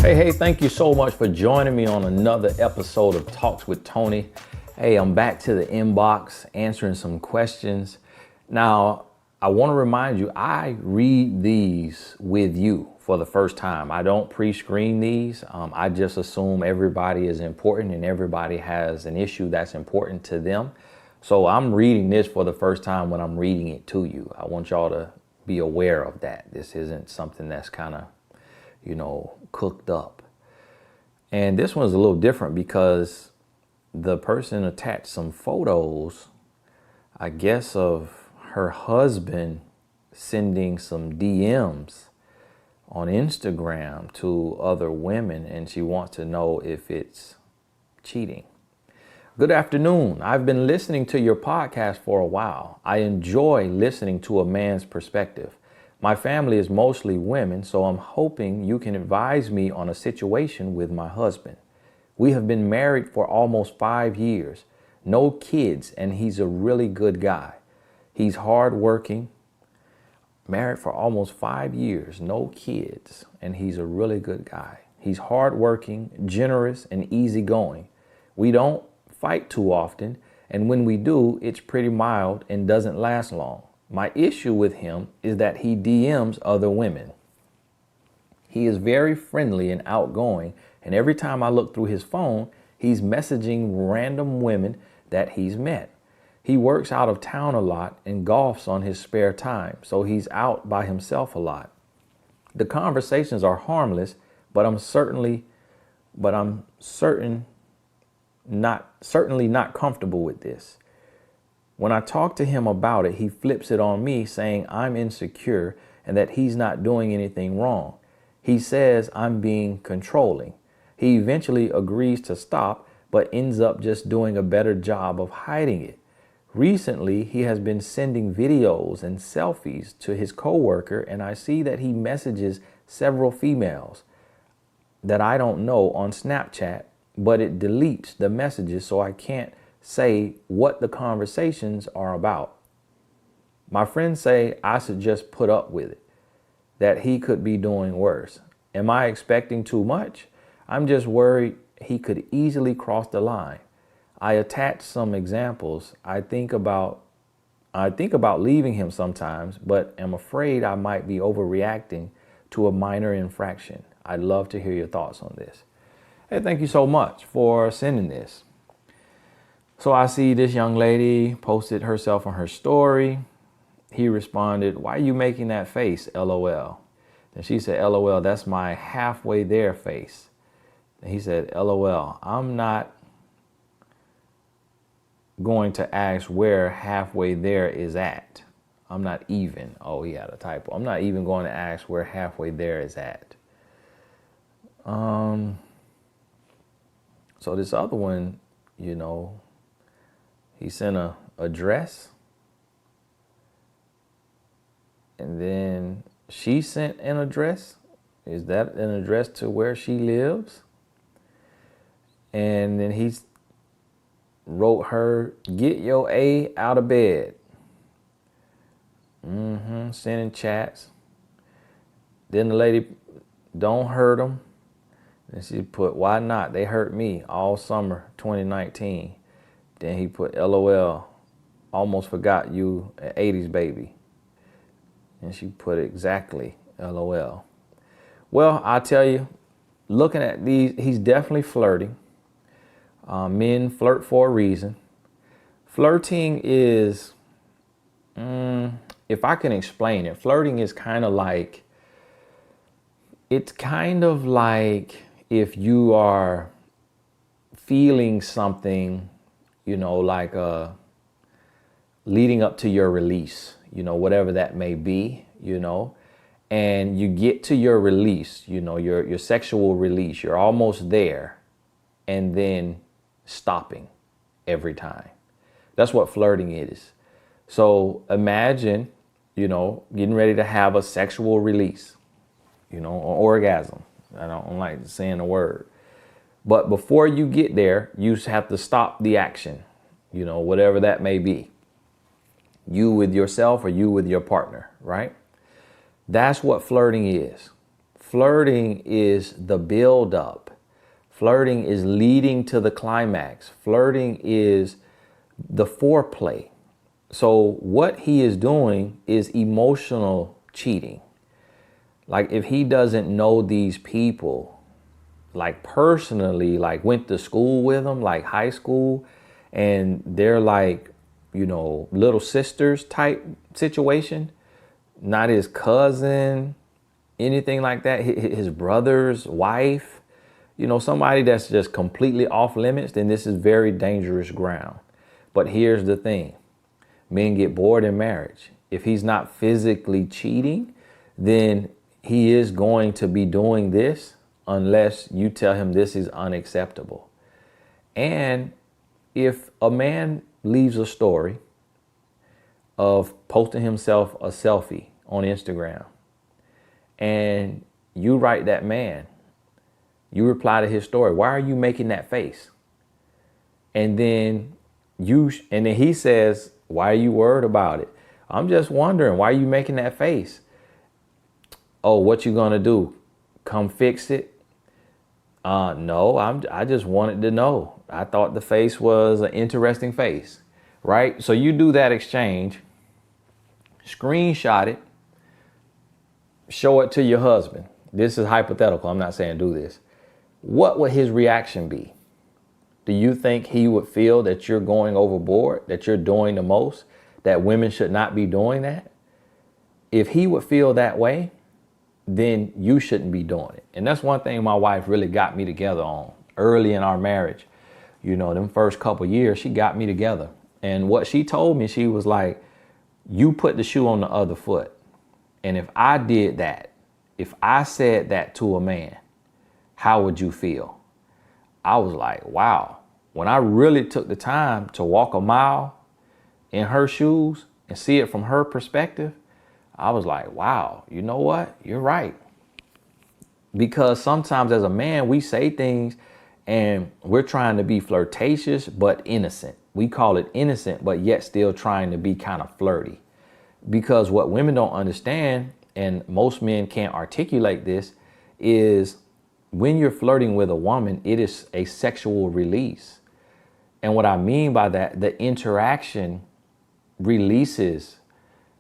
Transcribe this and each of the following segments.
Hey, thank you so much for joining me on another episode of Talks with Tony. Hey, I'm back to the inbox answering some questions. Now, I want to remind you, I read these with you for the first time. I don't pre-screen these. I just assume everybody is important and everybody has an issue that's important to them. So I'm reading this for the first time when I'm reading it to you. I want y'all to be aware of that. This isn't something that's kind of, cooked up. And this one's a little different because the person attached some photos, I guess, of her husband sending some DMs on Instagram to other women, and she wants to know if it's cheating. Good afternoon. I've been listening to your podcast for a while. I enjoy listening to a man's perspective. My family is mostly women, so I'm hoping you can advise me on a situation with my husband. We have been married for almost 5 years, no kids, and he's a really good guy. He's hardworking, married for almost 5 years, no kids, and he's a really good guy. He's hardworking, generous, and easygoing. We don't fight too often, and when we do, it's pretty mild and doesn't last long. My issue with him is that he DMs other women. He is very friendly and outgoing, and every time I look through his phone, he's messaging random women that he's met. He works out of town a lot and golfs on his spare time, so he's out by himself a lot. The conversations are harmless, but I'm certainly not comfortable with this. When I talk to him about it, he flips it on me, saying I'm insecure and that he's not doing anything wrong. He says I'm being controlling. He eventually agrees to stop, but ends up just doing a better job of hiding it. Recently, he has been sending videos and selfies to his coworker, and I see that he messages several females that I don't know on Snapchat, but it deletes the messages so I can't say what the conversations are about. My friends say I should just put up with it, that he could be doing worse. Am I expecting too much? I'm just worried he could easily cross the line. I attach some examples. I think about leaving him sometimes, but am afraid I might be overreacting to a minor infraction. I'd love to hear your thoughts on this. Hey, thank you so much for sending this. So I see this young lady posted herself on her story. He responded, "Why are you making that face? LOL." And she said, "LOL, that's my halfway there face." And he said, "LOL, I'm not going to ask where halfway there is at. I'm not even." Oh, he had a typo. "I'm not even going to ask where halfway there is at." So this other one, he sent a address, and then she sent an address. Is that an address to where she lives? And then he wrote her, "Get your A out of bed." Sending chats. Then the lady, "Don't hurt them." And she put, "Why not? They hurt me all summer 2019. Then he put, "LOL, almost forgot you an 80s baby." And she put, "Exactly, LOL." Well, I tell you, looking at these, he's definitely flirting. Men flirt for a reason. Flirting is, if I can explain it, flirting is kind of like, if you are feeling something, like leading up to your release, whatever that may be, and you get to your release, your sexual release, you're almost there, and then stopping every time. That's what flirting is. So imagine, getting ready to have a sexual release, or orgasm. I don't like saying the word. But before you get there, you have to stop the action, whatever that may be. You with yourself or you with your partner, right? That's what flirting is. flirting is the build up. Flirting is leading to the climax. Flirting is the foreplay. So what he is doing is emotional cheating. Like if he doesn't know these people, like personally, like went to school with them, like high school, and they're like, you know, little sisters type situation, not his cousin, anything like that, his brother's wife, you know, somebody that's just completely off limits, then this is very dangerous ground. But here's the thing. Men get bored in marriage. If he's not physically cheating, then he is going to be doing this unless you tell him this is unacceptable. And if a man leaves a story of posting himself a selfie on Instagram and you write that man, you reply to his story, why are you making that face? And then he says, why are you worried about it? I'm just wondering, why are you making that face? Oh, what you gonna do? Come fix it? No, I just wanted to know. I thought the face was an interesting face, right? So you do that exchange, screenshot it, show it to your husband. This is hypothetical. I'm not saying do this. What would his reaction be? Do you think he would feel that you're going overboard, that you're doing the most, that women should not be doing that? If he would feel that way, then you shouldn't be doing it. And that's one thing my wife really got me together on early in our marriage. You know, them first couple years, she got me together. And what she told me, she was like, you put the shoe on the other foot. And if I did that, if I said that to a man, how would you feel? I was like, wow. When I really took the time to walk a mile in her shoes and see it from her perspective, I was like, wow, you know what? You're right. Because sometimes as a man, we say things and we're trying to be flirtatious, but innocent. We call it innocent, but yet still trying to be kind of flirty. Because what women don't understand, and most men can't articulate this, is when you're flirting with a woman, it is a sexual release. And what I mean by that, the interaction releases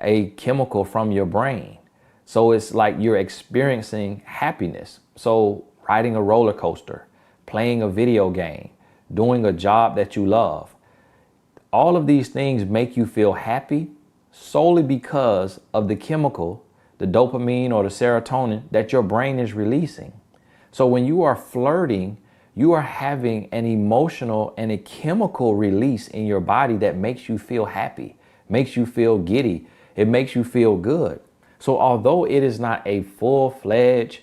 a chemical from your brain. So it's like you're experiencing happiness. So riding a roller coaster, playing a video game, doing a job that you love. All of these things make you feel happy solely because of the chemical, the dopamine or the serotonin that your brain is releasing. So when you are flirting, you are having an emotional and a chemical release in your body that makes you feel happy, makes you feel giddy. It makes you feel good. So although it is not a full-fledged,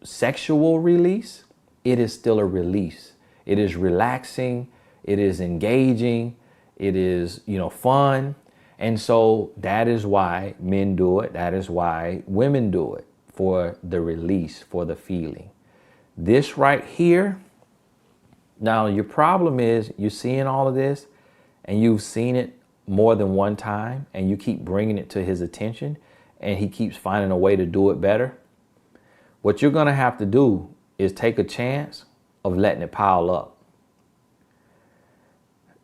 sexual release, it is still a release. It is relaxing. It is engaging. It is, fun. And so that is why men do it. That is why women do it, for the release, for the feeling. This right here, now your problem is you're seeing all of this and you've seen it more than one time and you keep bringing it to his attention and he keeps finding a way to do it better. What you're going to have to do is take a chance of letting it pile up.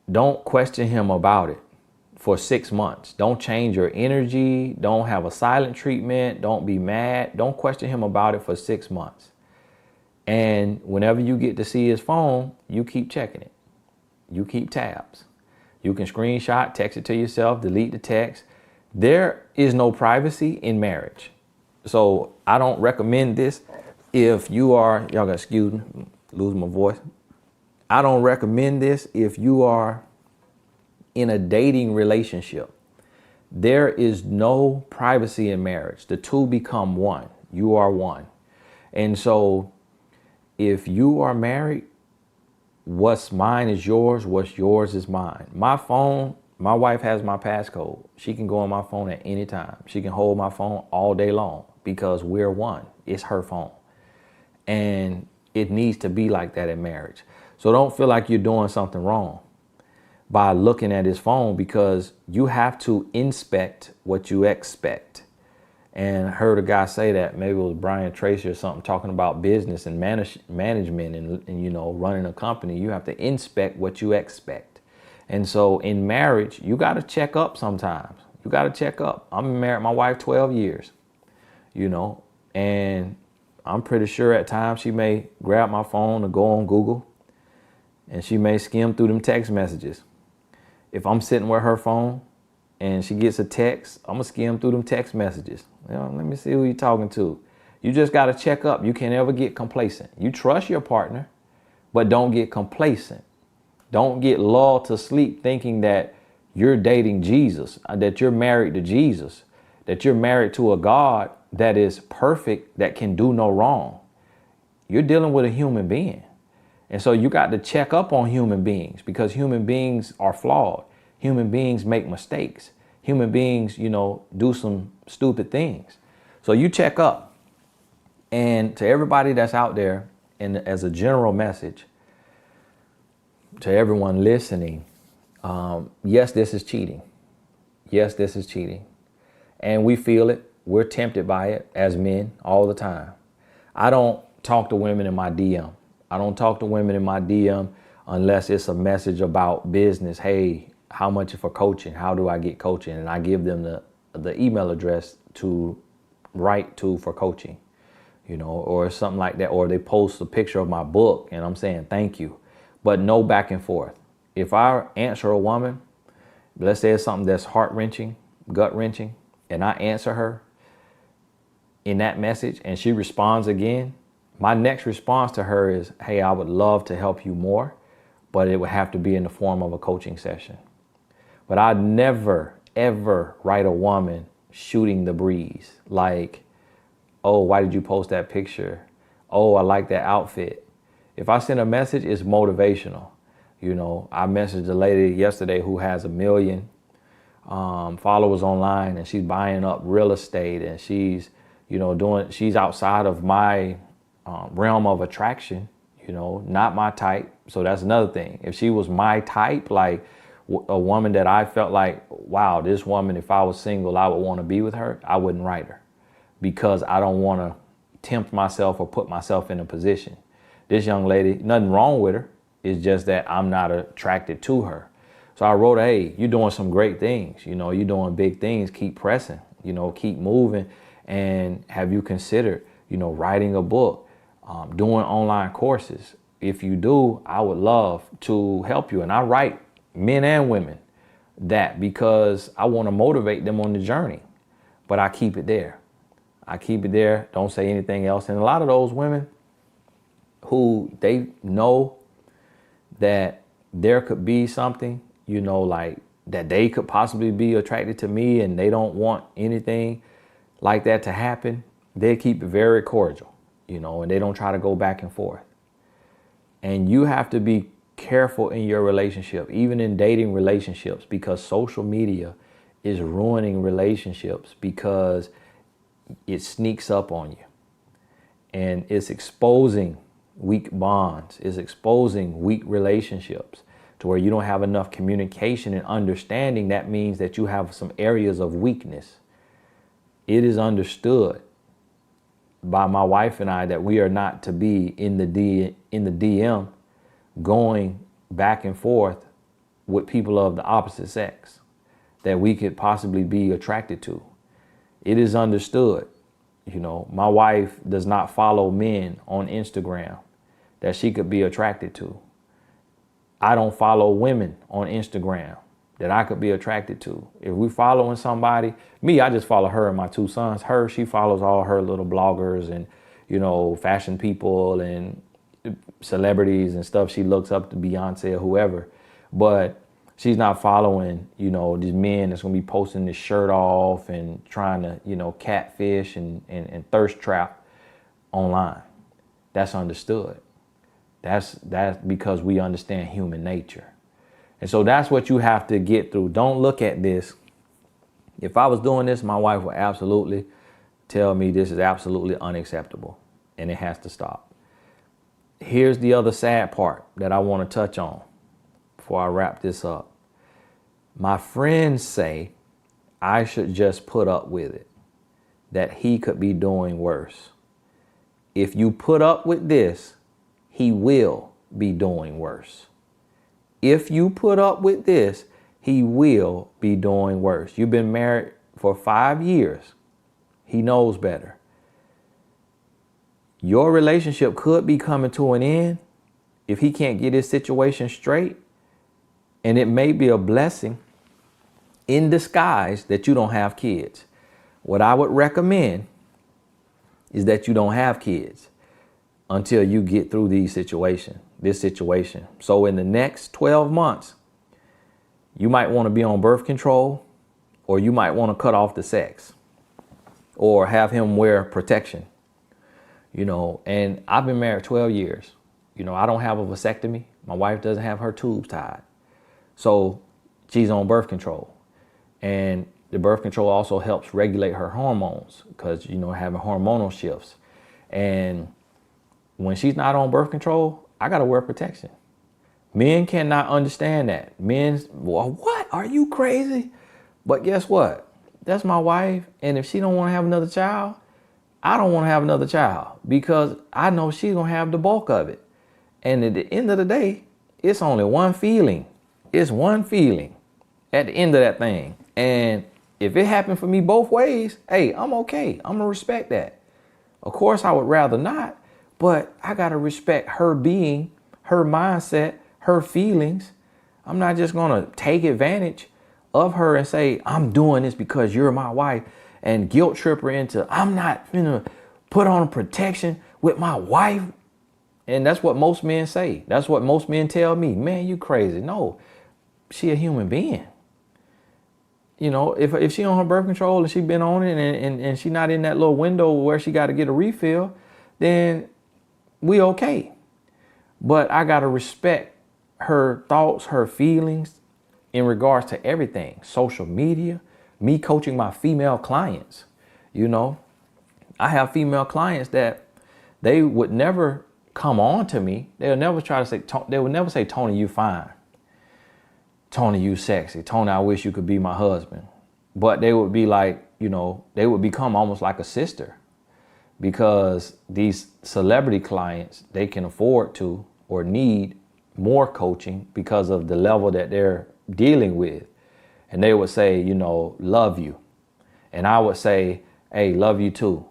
Don't question him about it for 6 months. Don't change your energy. Don't have a silent treatment. Don't be mad. Don't question him about it for 6 months. And whenever you get to see his phone, you keep checking it. You keep tabs. You can screenshot, text it to yourself, delete the text. There is no privacy in marriage. So I don't recommend this if you are, y'all got excuse me, lose my voice. I don't recommend this if you are in a dating relationship. There is no privacy in marriage. The two become one. You are one. And so if you are married, what's mine is yours. What's yours is mine. My phone, my wife has my passcode. She can go on my phone at any time. She can hold my phone all day long because we're one. It's her phone. And it needs to be like that in marriage. So don't feel like you're doing something wrong by looking at his phone, because you have to inspect what you expect. and heard a guy say that, maybe it was Brian Tracy or something, talking about business and management and, you know, running a company. You have to inspect what you expect. And so in marriage, you got to check up sometimes. You got to check up. I'm married my wife 12 years, you know, and I'm pretty sure at times she may grab my phone or go on Google, and she may skim through them text messages. If I'm sitting with her phone and she gets a text, I'm gonna skim through them text messages. You know, let me see who you're talking to. You just gotta check up. You can't ever get complacent. You trust your partner, but don't get complacent. Don't get lulled to sleep thinking that you're dating Jesus, that you're married to Jesus, that you're married to a God that is perfect, that can do no wrong. You're dealing with a human being. And so you got to check up on human beings, because human beings are flawed. Human beings make mistakes. Human beings, you know, do some stupid things. So you check up. And to everybody that's out there, and as a general message to everyone listening, yes, this is cheating. Yes, this is cheating. And we feel it. We're tempted by it as men all the time. I don't talk to women in my DM. I don't talk to women in my DM unless it's a message about business. Hey, how much for coaching? How do I get coaching? And I give them the email address to write to for coaching, you know, or something like that. Or they post a picture of my book and I'm saying thank you, but no back and forth. If I answer a woman, let's say it's something that's heart-wrenching, gut-wrenching, and I answer her in that message and she responds again, my next response to her is, hey, I would love to help you more, but it would have to be in the form of a coaching session. But I'd never, ever write a woman shooting the breeze. Like, oh, why did you post that picture? Oh, I like that outfit. If I send a message, it's motivational. You know, I messaged a lady yesterday who has 1 million followers online, and she's buying up real estate, and she's, you know, she's outside of my realm of attraction, you know, not my type. So that's another thing. If she was my type, like a woman that I felt like, wow, this woman, if I was single, I would want to be with her, I wouldn't write her, because I don't want to tempt myself or put myself in a position. This young lady, nothing wrong with her. It's just that I'm not attracted to her. So I wrote, hey, you're doing some great things. You know, you're doing big things. Keep pressing, you know, keep moving. And have you considered, you know, writing a book, doing online courses? If you do, I would love to help you. And I write men and women that because I want to motivate them on the journey, but I keep it there. I keep it there. Don't say anything else. And a lot of those women who they know that there could be something, you know, like that they could possibly be attracted to me and they don't want anything like that to happen, they keep it very cordial, you know, and they don't try to go back and forth. And you have to be careful in your relationship, even in dating relationships, because social media is ruining relationships because it sneaks up on you and it's exposing weak bonds, is exposing weak relationships to where you don't have enough communication and understanding. That means that you have some areas of weakness. It is understood by my wife and I that we are not to be in the DM going back and forth with people of the opposite sex that we could possibly be attracted to. It is understood. You know, my wife does not follow men on Instagram that she could be attracted to. I don't follow women on Instagram that I could be attracted to. If we following somebody, me, I just follow her and my 2 sons. Her, she follows all her little bloggers and, you know, fashion people and celebrities and stuff. She looks up to Beyonce or whoever, but she's not following, you know, these men that's gonna be posting this shirt off and trying to, you know, catfish and thirst trap online. That's understood. That's because we understand human nature. And so that's what you have to get through. Don't look at this. If I was doing this, my wife would absolutely tell me this is absolutely unacceptable and it has to stop. Here's the other sad part that I want to touch on before I wrap this up. My friends say I should just put up with it. that he could be doing worse. If you put up with this, he will be doing worse. If you put up with this, he will be doing worse. You've been married for 5 years. He knows better. Your relationship could be coming to an end if he can't get his situation straight. And it may be a blessing in disguise that you don't have kids. What I would recommend is that you don't have kids until you get through this situation. So in the next 12 months, you might want to be on birth control, or you might want to cut off the sex, or have him wear protection. And I've been married 12 years. I don't have a vasectomy. My wife doesn't have her tubes tied. So she's on birth control. And the birth control also helps regulate her hormones because, having hormonal shifts. And when she's not on birth control, I got to wear protection. Men cannot understand that. Well, what? Are you crazy? But guess what? That's my wife. And if she don't want to have another child, I don't want to have another child because I know she's going to have the bulk of it. And at the end of the day, it's only one feeling. It's one feeling at the end of that thing. And if it happened for me both ways, hey, I'm okay. I'm going to respect that. Of course, I would rather not, but I got to respect her being, her mindset, her feelings. I'm not just going to take advantage of her and say, I'm doing this because you're my wife, and guilt trip her into, I'm not gonna put on protection with my wife. And that's what most men say. That's what most men tell me. Man, you crazy. No, she a human being. If she on her birth control and she been on it and she not in that little window where she got to get a refill, then we okay. But I got to respect her thoughts, her feelings in regards to everything. Social media, me coaching my female clients. I have female clients that they would never come on to me. They'll never try to say, they would never say, Tony, you fine. Tony, you sexy. Tony, I wish you could be my husband. But they would be like, they would become almost like a sister, because these celebrity clients, they can afford to or need more coaching because of the level that they're dealing with. And they would say, love you. And I would say, hey, love you too.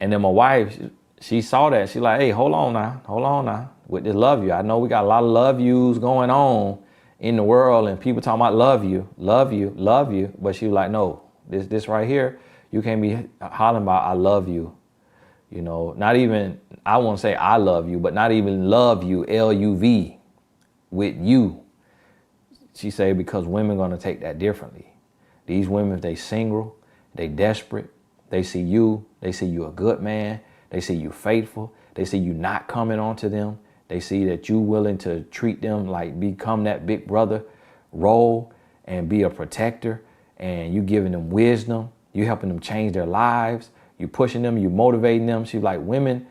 And then my wife, she saw that. She's like, hey, hold on now. With this love you. I know we got a lot of love yous going on in the world and people talking about love you. But she was like, no, this right here, you can't be hollering about I love you. Not even, I won't say I love you, but not even love you, L-U-V, with you. She said, because women going to take that differently. These women, if they single, they desperate, they see you a good man, they see you faithful, they see you not coming on to them, they see that you willing to treat them like become that big brother role and be a protector, and you giving them wisdom, you helping them change their lives, you pushing them, you motivating them. She's like, women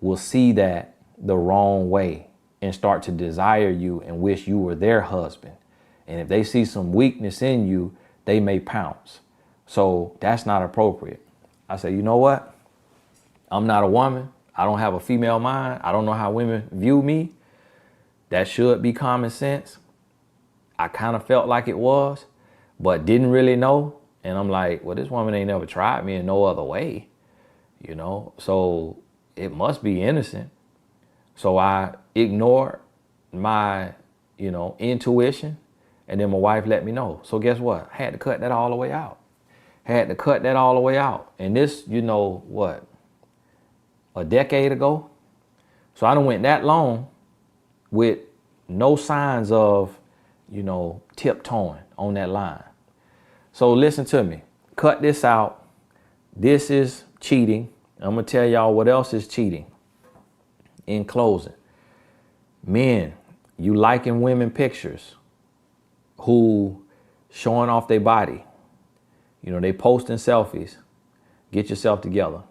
will see that the wrong way and start to desire you and wish you were their husband. And if they see some weakness in you, they may pounce. So that's not appropriate. I say, you know what? I'm not a woman. I don't have a female mind. I don't know how women view me. That should be common sense. I kind of felt like it was, but didn't really know. And I'm like, well, this woman ain't never tried me in no other way, so it must be innocent. So I ignored my, intuition. And then my wife let me know. So guess what? I had to cut that all the way out. And this, a decade ago. So I done went that long with no signs of, tiptoeing on that line. So listen to me. Cut this out. This is cheating. I'm going to tell y'all what else is cheating. In closing, men, you liking women pictures who showing off their body. They posting selfies. Get yourself together.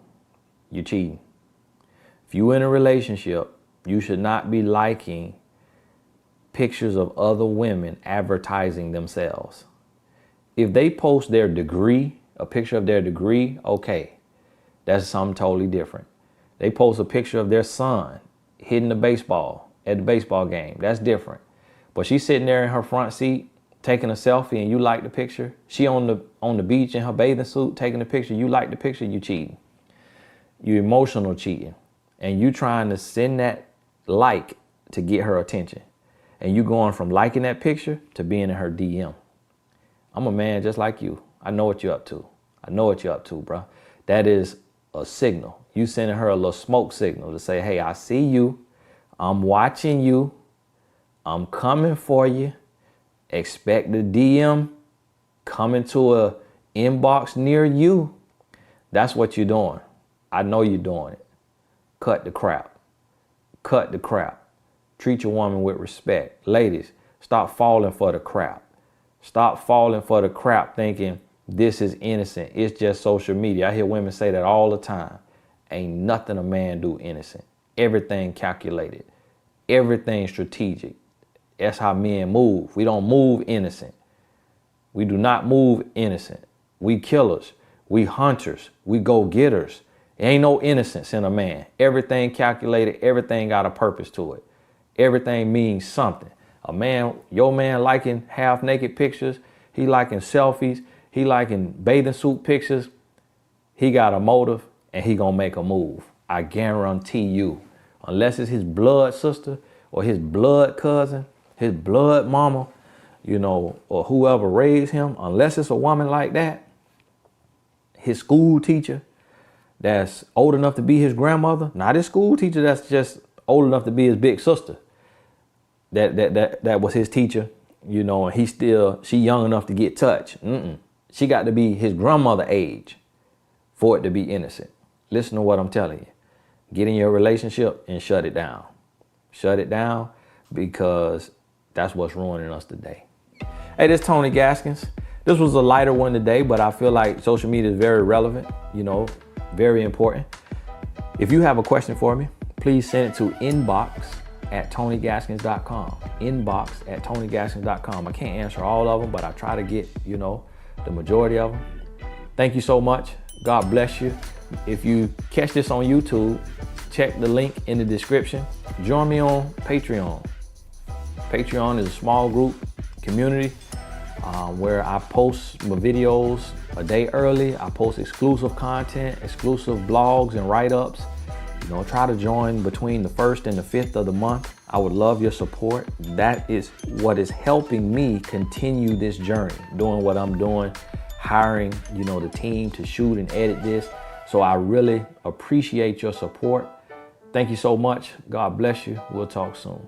You're cheating. If you're in a relationship, you should not be liking pictures of other women advertising themselves. If they post their degree, a picture of their degree, okay. That's something totally different. They post a picture of their son hitting the baseball at the baseball game. That's different. But she's sitting there in her front seat taking a selfie and you like the picture. She on the beach in her bathing suit taking the picture. You like the picture, you cheating. You emotional cheating. And you trying to send that like to get her attention. And you going from liking that picture to being in her DM. I'm a man just like you. I know what you're up to. I know what you're up to, bro. That is a signal. You sending her a little smoke signal to say, hey, I see you. I'm watching you. I'm coming for you. Expect the DM coming to a inbox near you. That's what you're doing. I know you're doing it. Cut the crap. Cut the crap. Treat your woman with respect. Ladies, stop falling for the crap. Stop falling for the crap thinking this is innocent. It's just social media. I hear women say that all the time. Ain't nothing a man do innocent. Everything calculated. Everything strategic. That's how men move. We don't move innocent. We do not move innocent. We killers. We hunters. We go-getters. There ain't no innocence in a man. Everything calculated. Everything got a purpose to it. Everything means something. A man, your man liking half-naked pictures. He liking selfies. He liking bathing suit pictures. He got a motive and he gonna make a move. I guarantee you. Unless it's his blood sister or his blood cousin, his blood mama, you know, or whoever raised him, unless it's a woman like that, his school teacher that's old enough to be his grandmother, not his school teacher that's just old enough to be his big sister. That was his teacher, you know, and she young enough to get touched. She got to be his grandmother age for it to be innocent. Listen to what I'm telling you. Get in your relationship and shut it down. Shut it down because that's what's ruining us today. Hey, this is Tony Gaskins. This was a lighter one today, but I feel like social media is very relevant, you know, very important. If you have a question for me, please send it to inbox@tonygaskins.com. Inbox@tonygaskins.com. I can't answer all of them, but I try to get, you know, the majority of them. Thank you so much. God bless you. If you catch this on YouTube, check the link in the description. Join me on Patreon. Patreon is a small group community where I post my videos a day early. I post exclusive content, exclusive blogs and write-ups. You know, try to join between the 1st and the 5th of the month. I would love your support. That is what is helping me continue this journey, doing what I'm doing, hiring, you know, the team to shoot and edit this. So I really appreciate your support. Thank you so much. God bless you. We'll talk soon.